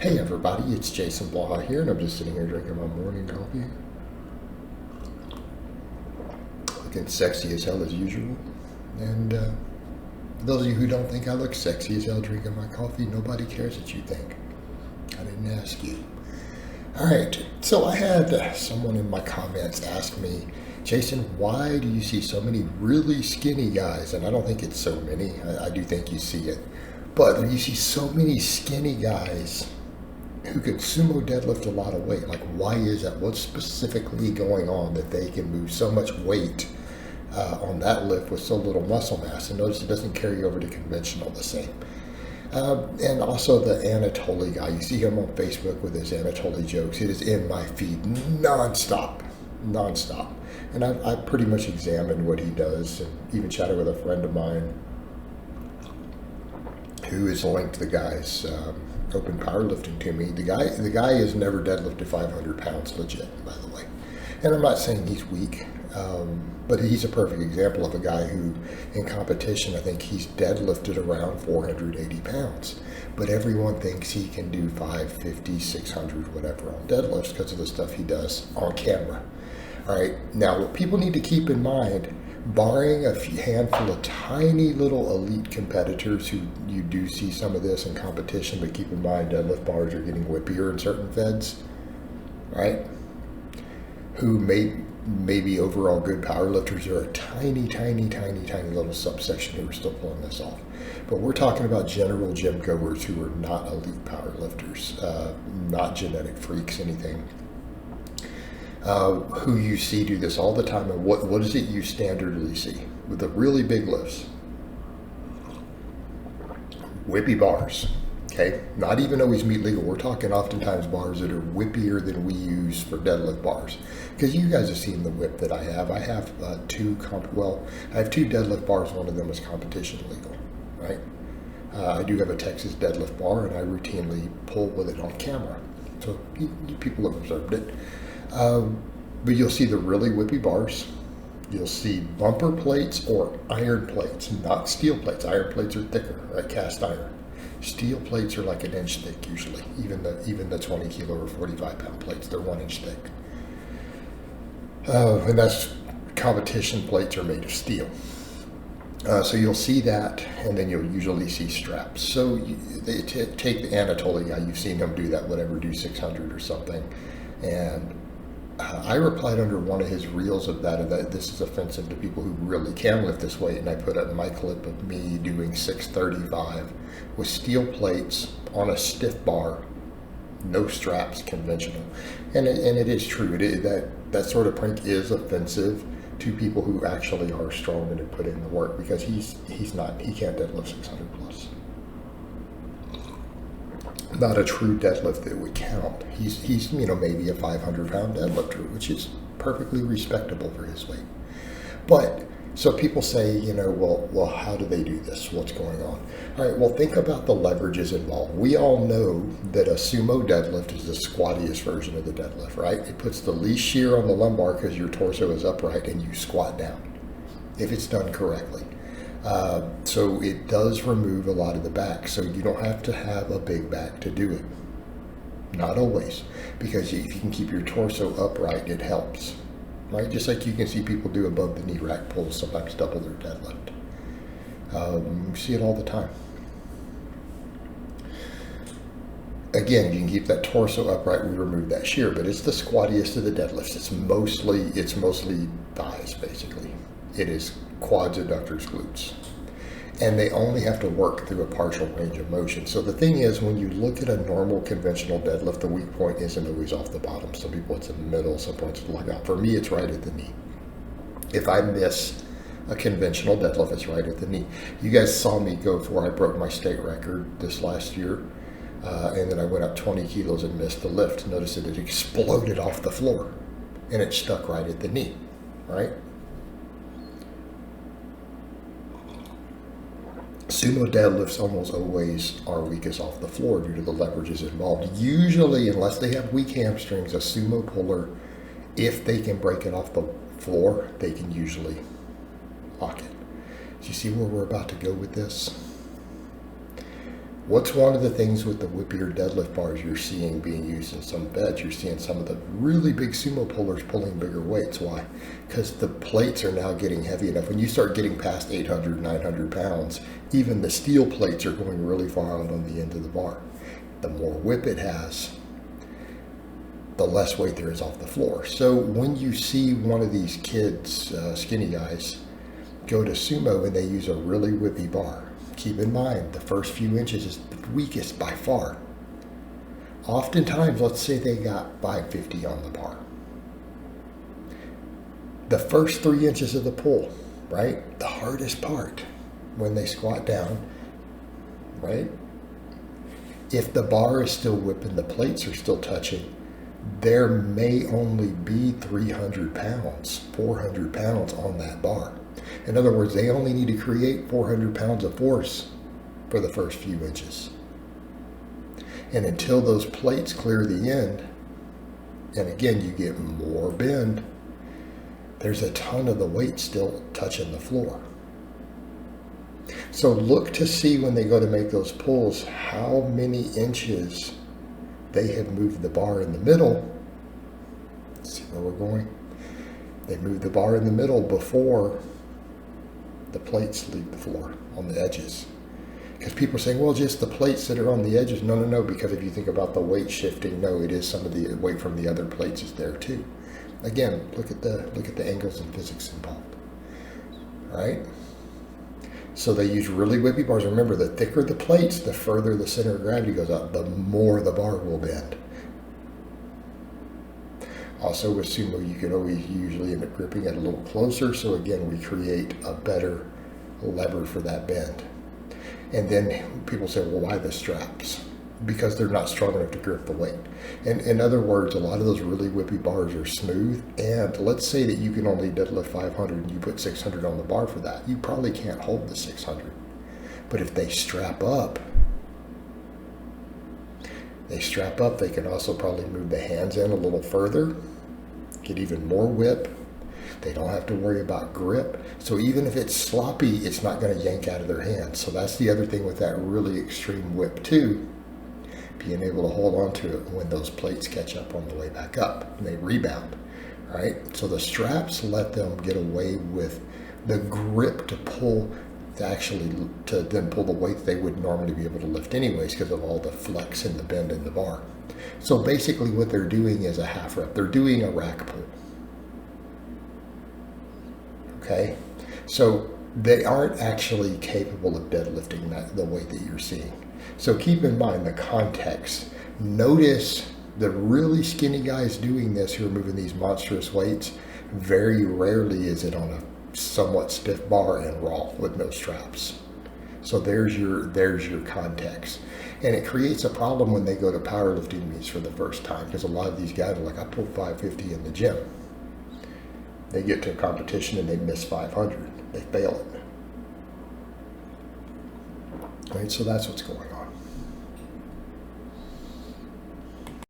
Hey everybody, it's Jason Blaha here, and I'm just sitting here drinking my morning coffee. Looking sexy as hell as usual. And for those of you who don't think I look sexy as hell drinking my coffee, nobody cares what you think. I didn't ask you. Alright, so I had someone in my comments ask me, Jason, why do you see so many really skinny guys? And I don't think it's so many, I do think you see it. But you see so many skinny guys who could sumo deadlift a lot of weight. Like, why is that? What's specifically going on that they can move so much weight on that lift with so little muscle mass? And notice it doesn't carry over to conventional the same. And also the Anatoly guy. You see him on Facebook with his Anatoly jokes. It is in my feed nonstop. And I've pretty much examined what he does, and even chatted with a friend of mine who is linked the guy's open powerlifting to me. The guy has never deadlifted 500 pounds legit, by the way. And I'm not saying he's weak, but he's a perfect example of a guy who, in competition, I think he's deadlifted around 480 pounds. But everyone thinks he can do 550, 600, whatever on deadlifts because of the stuff he does on camera. All right, now what people need to keep in mind, barring a handful of tiny little elite competitors who you do see some of this in competition, but keep in mind deadlift bars are getting whippier in certain feds, right? Who may be overall good powerlifters, are a tiny little subsection who are still pulling this off. But we're talking about general gym goers who are not elite powerlifters, not genetic freaks, anything. Who you see do this all the time, and what is it you standardly see with the really big lifts? Whippy bars, okay? Not even always meat legal. We're talking oftentimes bars that are whippier than we use for deadlift bars. Because you guys have seen the whip that I have. I have two deadlift bars. One of them is competition legal, right? I do have a Texas deadlift bar, and I routinely pull with it on camera. So you people have observed it. But you'll see the really whippy bars. You'll see bumper plates or iron plates, not steel plates. Iron plates are thicker, like cast iron. Steel plates are like an inch thick usually. Even the 20 kilo or 45 pound plates, they're 1 inch thick. And that's competition plates are made of steel. So you'll see that, and then you'll usually see straps. So they take the Anatoly guy. You've seen him do that, whatever, do 600 or something, and I replied under one of his reels of that this is offensive to people who really can lift this weight, and I put up my clip of me doing 635 with steel plates on a stiff bar, no straps, conventional. And it is true. That sort of prank is offensive to people who actually are strong and have put in the work, because he can't deadlift 600 plus. Not a true deadlift that would count. He's maybe a 500 pound deadlifter, which is perfectly respectable for his weight. But so people say, well, how do they do this? What's going on? All right, well, think about the leverages involved. We all know that a sumo deadlift is the squattiest version of the deadlift, right? It puts the least shear on the lumbar because your torso is upright and you squat down, if it's done correctly. So it does remove a lot of the back, so you don't have to have a big back to do it. Not always, because if you can keep your torso upright, it helps, right? Just like you can see people do above the knee rack pulls, sometimes double their deadlift. You see it all the time. Again, you can keep that torso upright, we remove that shear, but it's the squattiest of the deadlifts. It's mostly thighs, basically. It is quads, adductors, glutes. And they only have to work through a partial range of motion. So the thing is, when you look at a normal conventional deadlift, the weak point isn't always off the bottom. Some people it's in the middle, some points it's like out. For me, it's right at the knee. If I miss a conventional deadlift, it's right at the knee. You guys saw me go for, I broke my state record this last year. And then I went up 20 kilos and missed the lift. Notice that it exploded off the floor and it stuck right at the knee, right? Sumo deadlifts almost always are weakest off the floor due to the leverages involved. Usually, unless they have weak hamstrings, a sumo puller, if they can break it off the floor, they can usually lock it. Do you see where we're about to go with this? What's one of the things with the whippier deadlift bars you're seeing being used in some beds? You're seeing some of the really big sumo pullers pulling bigger weights. Why? Because the plates are now getting heavy enough. When you start getting past 800, 900 pounds, even the steel plates are going really far out on the end of the bar. The more whip it has, the less weight there is off the floor. So when you see one of these kids, skinny guys, go to sumo and they use a really whippy bar, keep in mind the first few inches is the weakest by far. Oftentimes, let's say they got 550 on the bar. The first 3 inches of the pull, right? The hardest part when they squat down, right? If the bar is still whipping, the plates are still touching, there may only be 300 pounds, 400 pounds on that bar. In other words, they only need to create 400 pounds of force for the first few inches. And until those plates clear the end, and again, you get more bend, there's a ton of the weight still touching the floor. So look to see when they go to make those pulls, how many inches they have moved the bar in the middle. See where we're going? They move the bar in the middle before the plates leave the floor on the edges. Because people are saying, well, just the plates that are on the edges. No, no, no, because if you think about the weight shifting, no, it is some of the weight from the other plates is there too. Again, look at the angles and physics involved. All right? So they use really whippy bars. Remember, the thicker the plates, the further the center of gravity goes up, the more the bar will bend. Also with sumo, you can always usually end up gripping it a little closer. So again, we create a better lever for that bend. And then people say, well, why the straps? Because they're not strong enough to grip the weight. And in other words, a lot of those really whippy bars are smooth. And let's say that you can only deadlift 500 and you put 600 on the bar for that. You probably can't hold the 600. But if they strap up, they can also probably move the hands in a little further, get even more whip. They don't have to worry about grip. So even if it's sloppy, it's not going to yank out of their hands. So that's the other thing with that really extreme whip too. Being able to hold on to it when those plates catch up on the way back up and they rebound, right? So the straps let them get away with the grip to pull, to then pull the weight they would normally be able to lift anyways because of all the flex and the bend in the bar. So basically what they're doing is a half rep. They're doing a rack pull. Okay? So they aren't actually capable of deadlifting the weight that you're seeing. So keep in mind the context. Notice the really skinny guys doing this who are moving these monstrous weights. Very rarely is it on a somewhat stiff bar and raw with no straps. So there's your context. And it creates a problem when they go to powerlifting meets for the first time because a lot of these guys are like, I pulled 550 in the gym. They get to a competition and they miss 500. They fail it. Right, so that's what's going on.